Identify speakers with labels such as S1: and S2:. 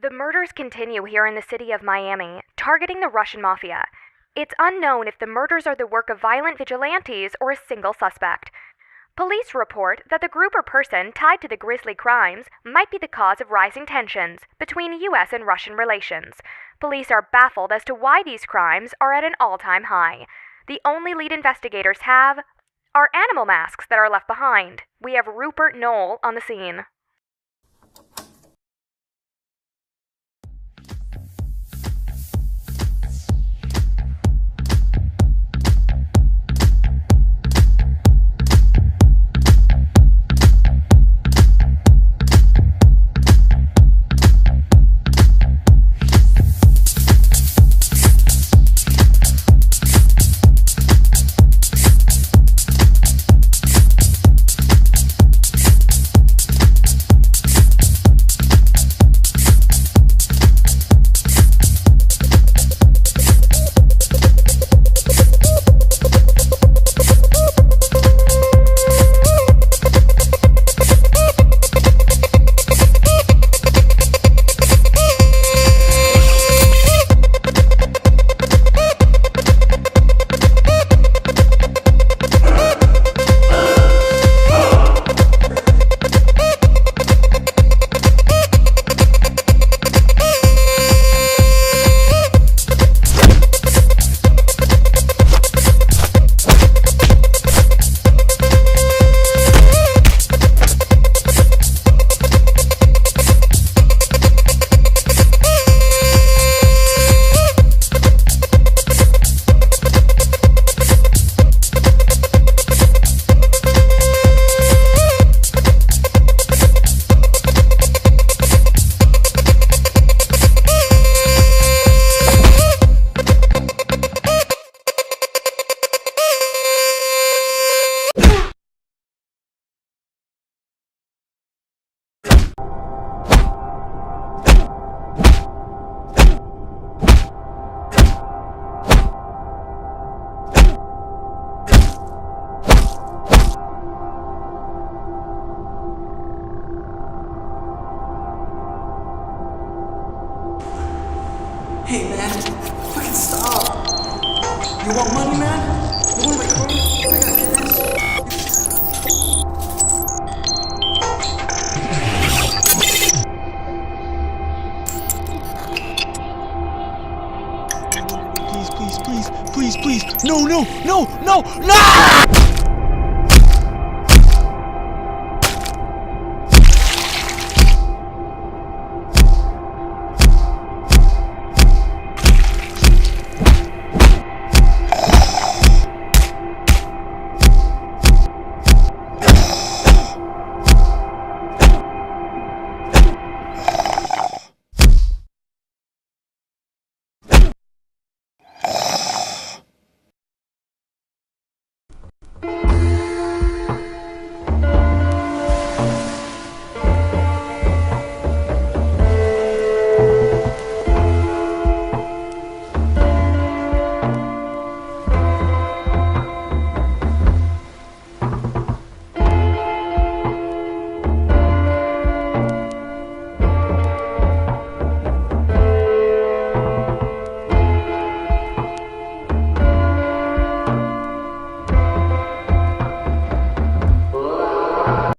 S1: The murders continue here in the city of Miami, targeting the Russian mafia. It's unknown if the murders are the work of violent vigilantes or a single suspect. Police report that the group or person tied to the grisly crimes might be the cause of rising tensions between U.S. and Russian relations. Police are baffled as to why these crimes are at an all-time high. The only lead investigators have are animal masks that are left behind. We have Rupert Knoll on the scene.
S2: Hey man, fucking stop. You want money, man? You want my car? I got cash. Please. No!